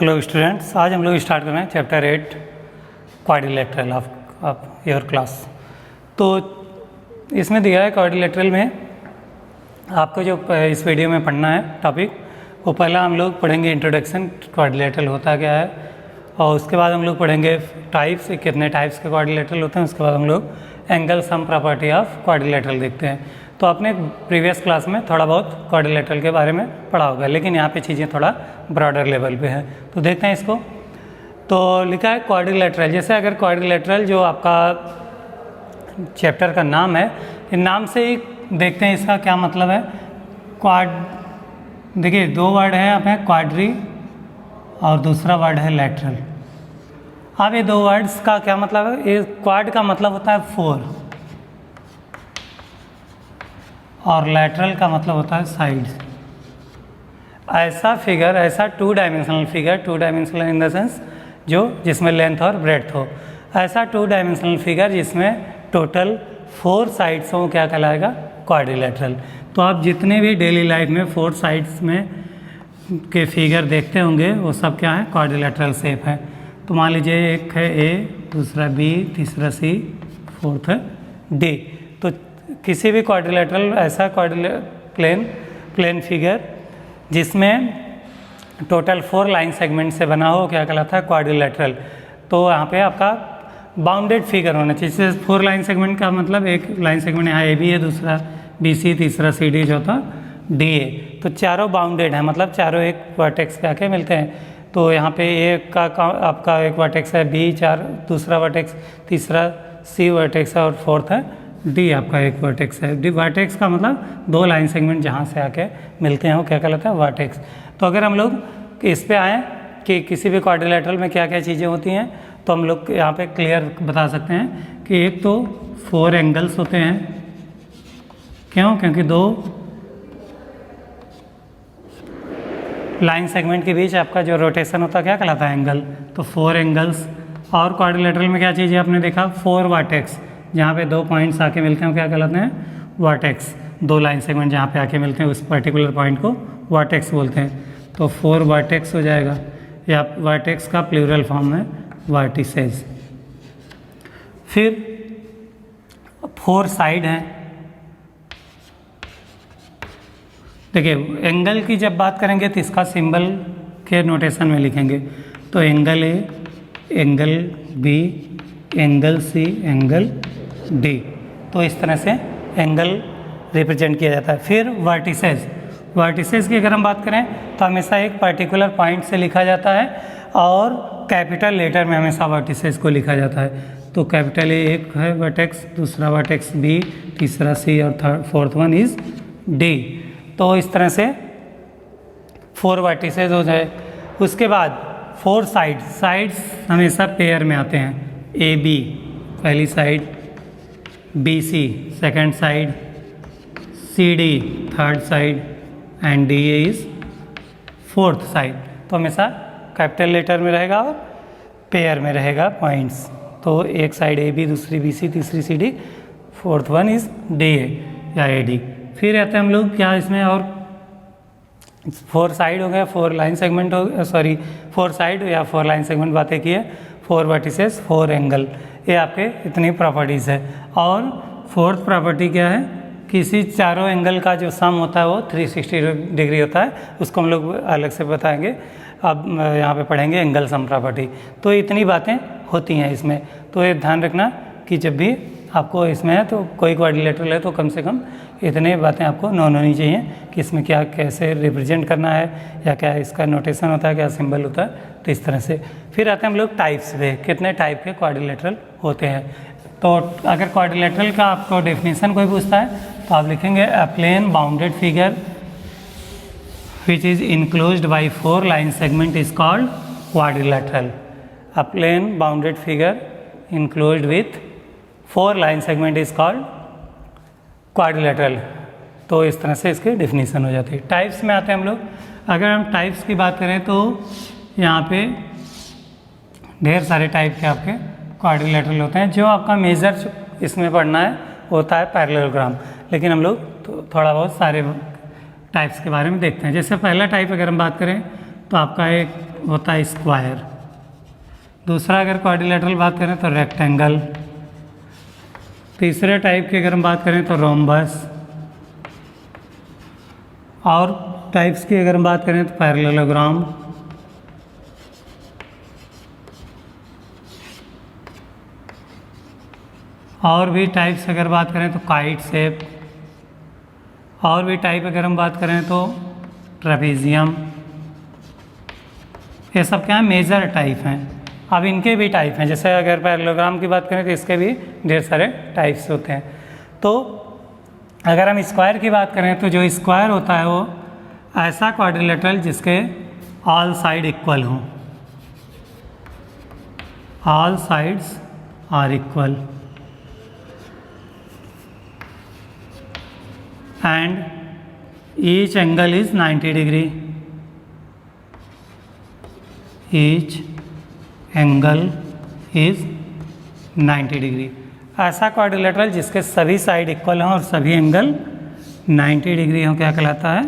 Hello students, आज हम लोग स्टार्ट कर रहे हैं chapter 8 quadrilateral of your class. तो इसमें दिया है क्वाड्रिलेटरल में आपको जो इस वीडियो में पढ़ना है टॉपिक, वो पहला हम लोग पढ़ेंगे इंट्रोडक्शन, क्वाड्रिलेटरल होता क्या है, और उसके बाद हम लोग पढ़ेंगे टाइप्स, कितने टाइप्स के क्वाड्रिलेटरल होते हैं। उसके बाद हम लोग angle sum property of quadrilateral देखते हैं। तो आपने प्रीवियस क्लास में थोड़ा बहुत क्वाड्रिलेटरल के बारे में पढ़ा होगा, लेकिन यहाँ पे चीज़ें थोड़ा ब्रॉडर लेवल पे है। तो देखते हैं इसको। तो लिखा है क्वाड्रिलेटरल, जैसे अगर क्वाड्रिलेटरल जो आपका चैप्टर का नाम है, इन नाम से ही देखते हैं इसका क्या मतलब है। देखिए दो वर्ड है यहाँ पे, क्वाड्री और दूसरा वर्ड है लेटरल। अब ये दो वर्ड्स का क्या मतलब है। ये क्वाड का मतलब होता है 4 और लेटरल का मतलब होता है साइड्स। ऐसा फिगर, ऐसा 2 dimensional figure, 2 dimensional in the sense जो जिसमें लेंथ और ब्रेड्थ हो, ऐसा 2 डायमेंशनल फिगर जिसमें टोटल 4 साइड्स हो, क्या कहलाएगा, क्वाड्रिलेटरल। तो आप जितने भी डेली लाइफ में 4 साइड्स में के फिगर देखते होंगे वो सब क्या है, क्वाड्रिलेटरल शेप है। तो मान लीजिए एक है ए, दूसरा बी, तीसरा सी, फोर्थ है डी। तो किसी भी क्वाड्रिलेटरल ऐसा प्लेन फिगर जिसमें टोटल 4 लाइन सेगमेंट से बना हो, क्या कहलाता है, क्वाड्रिलेटरल। तो यहाँ पे आपका बाउंडेड फिगर होना चाहिए। जैसे 4 लाइन सेगमेंट का मतलब एक लाइन सेगमेंट यहाँ ए बी है, दूसरा बी सी, तीसरा सी डी, चौथा डी ए। तो चारों बाउंडेड है, मतलब चारों एक वर्टेक्स पे आके मिलते हैं। तो यहाँ पे एक का आपका एक वर्टेक्स है बी, 4 दूसरा वर्टेक्स, तीसरा सी वर्टेक्स है और फोर्थ है डी आपका एक वर्टेक्स है। डी वर्टेक्स का मतलब 2 लाइन सेगमेंट जहाँ से आके मिलते हैं वो क्या कहलाता है, वर्टेक्स। तो अगर हम लोग इस पे आएँ कि किसी भी क्वाड्रिलेटरल में क्या क्या चीज़ें होती हैं, तो हम लोग यहाँ पे क्लियर बता सकते हैं कि एक तो 4 एंगल्स होते हैं। क्यों? क्योंकि 2 लाइन सेगमेंट के बीच आपका जो रोटेशन होता है क्या कहलाता है, एंगल। तो 4 एंगल्स। और क्वाड्रिलेटरल में क्या चीज़ है आपने देखा, 4 वर्टेक्स, जहाँ पे 2 पॉइंट्स आके मिलते हैं क्या कहलाते हैं, वर्टेक्स। 2 लाइन सेगमेंट जहाँ पे आके मिलते हैं उस पर्टिकुलर पॉइंट को वर्टेक्स बोलते हैं। तो 4 वर्टेक्स हो जाएगा, या वर्टेक्स का प्लूरल फॉर्म है वर्टिसेस। फिर 4 साइड हैं। देखिए एंगल की जब बात करेंगे तो इसका सिंबल के नोटेशन में लिखेंगे। तो angle A, angle B, angle C, angle D. तो इस तरह से एंगल रिप्रेजेंट किया जाता है। फिर वर्टिसेस, वर्टिसेस की अगर हम बात करें तो हमेशा एक पर्टिकुलर पॉइंट से लिखा जाता है और कैपिटल लेटर में हमेशा वर्टिसेस को लिखा जाता है। तो कैपिटल ए एक है वर्टेक्स, दूसरा वर्टेक्स बी, तीसरा सी और फोर्थ वन इज डी। तो इस तरह से 4 वर्टिसेस हो जाए। उसके बाद 4 साइड्स हमेशा पेयर में आते हैं। ए बी पहली side, B C second side, C D third side and D A is fourth side. तो हमेशा कैपिटल लेटर में रहेगा और पेयर में रहेगा पॉइंट्स। तो एक साइड ए बी, दूसरी बी सी, तीसरी C D, fourth one is D A या ए डी। फिर रहते हैं हम लोग क्या इसमें, और 4 साइड हो गया, 4 लाइन सेगमेंट हो गया, सॉरी 4 साइड या 4 लाइन सेगमेंट बातें की है, 4 वर्टिसेस, 4 एंगल। ये आपके इतनी प्रॉपर्टीज़ है। और 4th प्रॉपर्टी क्या है, किसी चारों एंगल का जो सम होता है वो 360 डिग्री होता है, उसको हम लोग अलग से बताएंगे। अब यहाँ पे पढ़ेंगे एंगल सम प्रॉपर्टी। तो इतनी बातें होती हैं इसमें। तो ये ध्यान रखना कि जब भी आपको इसमें है तो कोई क्वाड्रिलेटरल है तो कम से कम इतने बातें आपको नोन होनी चाहिए कि इसमें क्या कैसे रिप्रेजेंट करना है, या क्या इसका नोटेशन होता है, क्या सिंबल होता है। तो इस तरह से फिर आते हैं हम लोग टाइप्स पे, कितने टाइप के क्वाड्रिलेटरल होते हैं। तो अगर क्वाड्रिलेटरल का आपको डेफिनेशन कोई पूछता है तो आप लिखेंगे a plane bounded figure which is enclosed by 4 line segment is called quadrilateral. A plane bounded figure enclosed with 4 line segment is called quadrilateral. तो इस तरह से इसकी डेफिनेशन हो जाती है। टाइप्स में आते हैं हम लोग। अगर हम टाइप्स की बात करें तो यहाँ पे ढेर सारे टाइप के आपके क्वाड्रिलेटरल होते हैं। जो आपका मेजर इसमें पढ़ना है होता है पैरेललोग्राम, लेकिन हम लोग तो थोड़ा बहुत सारे टाइप्स के बारे में देखते हैं। जैसे पहला टाइप अगर हम बात करें तो आपका एक होता है स्क्वायर। दूसरा अगर क्वाड्रिलेटरल बात करें तो रेक्टेंगल। तीसरे टाइप की अगर हम बात करें तो रोम्बस। और टाइप्स की अगर हम बात करें तो पैरेललोग्राम। और भी टाइप्स अगर बात करें तो काइट शेप। और भी टाइप अगर हम बात करें तो ट्रेपेजियम। ये सब क्या है, मेजर टाइप हैं। अब इनके भी टाइप हैं, जैसे अगर पैरेललोग्राम की बात करें तो इसके भी ढेर सारे टाइप्स होते हैं। तो अगर हम स्क्वायर की बात करें तो जो स्क्वायर होता है वो ऐसा क्वाड्रिलेटरल जिसके ऑल साइड इक्वल हों, all sides are equal and each angle is 90 degree. Each angle is 90 degree. ऐसा क्वाड्रिलेटरल जिसके सभी साइड इक्वल हों और सभी एंगल 90 डिग्री हों क्या कहलाता है,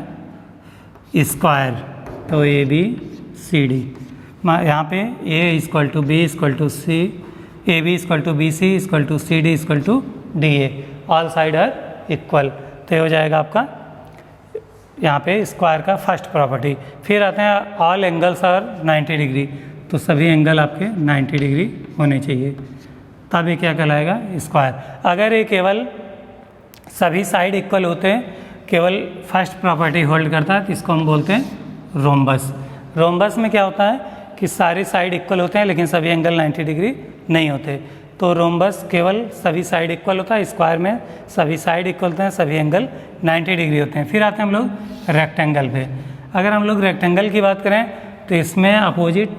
स्क्वायर। तो ए बी सी डी, यहाँ पे A equal to B equal to C, A B equal to B C equal to C D equal to D A, all side are equal. तो हो जाएगा आपका यहाँ पे स्क्वायर का फर्स्ट प्रॉपर्टी। फिर आते हैं ऑल एंगल्स आर 90 डिग्री, तो सभी एंगल आपके 90 डिग्री होने चाहिए, तब ये क्या कहलाएगा, स्क्वायर। अगर ये केवल सभी साइड इक्वल होते हैं, केवल फर्स्ट प्रॉपर्टी होल्ड करता है, तो इसको हम बोलते हैं रोम्बस। रोम्बस में क्या होता है कि सारी साइड इक्वल होते हैं लेकिन सभी एंगल 90 डिग्री नहीं होते। तो रोम्बस केवल सभी साइड इक्वल होता है, स्क्वायर में सभी साइड इक्वल होते हैं, सभी एंगल 90 डिग्री होते हैं। फिर आते हैं हम लोग रेक्टेंगल पे। अगर हम लोग रेक्टेंगल की बात करें तो इसमें अपोजिट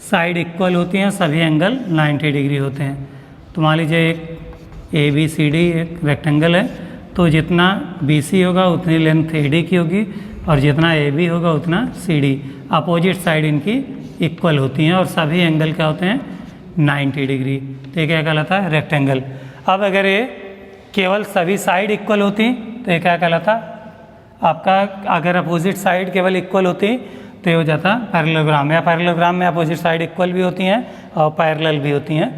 साइड इक्वल होती हैं, सभी एंगल 90 डिग्री होते हैं। तो मान लीजिए एक ए बी सी डी एक रेक्टेंगल है, तो जितना बी सी होगा उतनी लेंथ ए डी की होगी और जितना ए बी होगा उतना सी डी। अपोजिट साइड इनकी इक्वल होती हैं और सभी एंगल क्या होते हैं, 90 डिग्री। तो ये क्या कहलाता है, रेक्टेंगल। अब अगर ये केवल सभी साइड इक्वल होती तो ये क्या कहलाता आपका, अगर अपोजिट साइड केवल इक्वल होती तो ये हो जाता पैरेललोग्राम। या पैरेललोग्राम में अपोजिट साइड इक्वल भी होती हैं और पैरेलल भी होती हैं,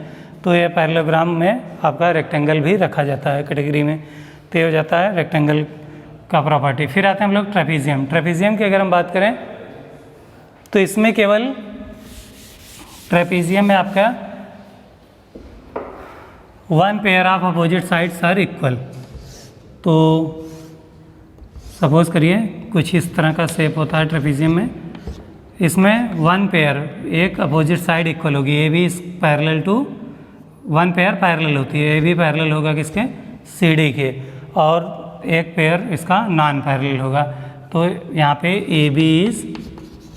तो ये पैरेललोग्राम में आपका रेक्टेंगल भी रखा जाता है कैटेगरी में। तो ये हो जाता है रेक्टेंगल का प्रॉपर्टी। फिर आते हैं हम लोग ट्रेपेजियम। ट्रेपेजियम की अगर हम बात करें तो इसमें केवल ट्रेपेजियम में आपका one pair of opposite sides are equal. तो सपोज करिए कुछ इस तरह का शेप होता है ट्रेपेजियम में, इसमें वन पेयर एक अपोजिट साइड इक्वल होगी, A B parallel to, one pair parallel होती है, ए बी पैरेलल होगा किसके, सी डी के, और एक पेयर इसका नॉन पैरेलल होगा। तो यहाँ पे A B is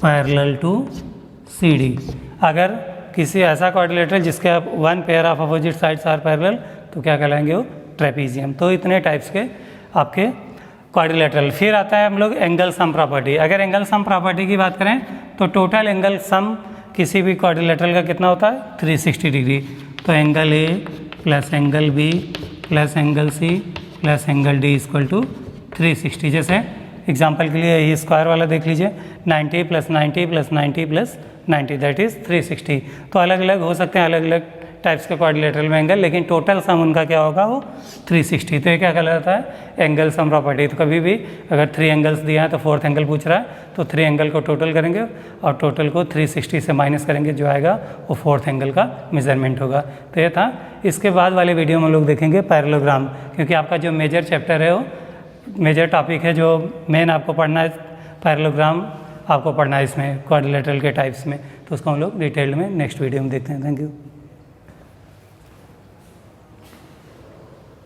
parallel to C D. अगर किसी ऐसा क्वाड्रिलेटरल जिसके आप one pair of opposite sides are parallel, तो क्या कहलाएंगे वो, ट्रेपेजियम। तो इतने टाइप्स के आपके क्वाड्रिलेटरल। फिर आता है हम लोग एंगल सम प्रॉपर्टी। अगर एंगल सम प्रॉपर्टी की बात करें तो टोटल एंगल सम किसी भी क्वाड्रिलेटरल का कितना होता है, 360 डिग्री। तो angle A plus angle B plus angle C plus angle D equal to 360। जैसे एग्जाम्पल के लिए ये स्क्वायर वाला देख लीजिए, 90 plus 90 plus 90 plus 90 that is 360। तो अलग अलग हो सकते हैं अलग अलग टाइप्स के क्वाड्रिलेटरल में एंगल, लेकिन टोटल सम उनका क्या होगा, वो 360। तो ये क्या कहलाता है, एंगल सम प्रॉपर्टी। तो कभी भी अगर 3 एंगल्स दिया है तो फोर्थ एंगल पूछ रहा है, तो 3 एंगल को टोटल करेंगे और टोटल को 360 से माइनस करेंगे, जो आएगा वो फोर्थ एंगल का मेजरमेंट होगा। तो ये था। इसके बाद वाले वीडियो में लोग देखेंगे पैरेललोग्राम, क्योंकि आपका जो मेजर चैप्टर है वो मेजर टॉपिक है, जो मेन आपको पढ़ना है पैरेललोग्राम आपको पढ़ना है इसमें क्वाड्रिलेटरल के टाइप्स में। तो उसको हम लोग डिटेल में नेक्स्ट वीडियो में देखते हैं। Thank you.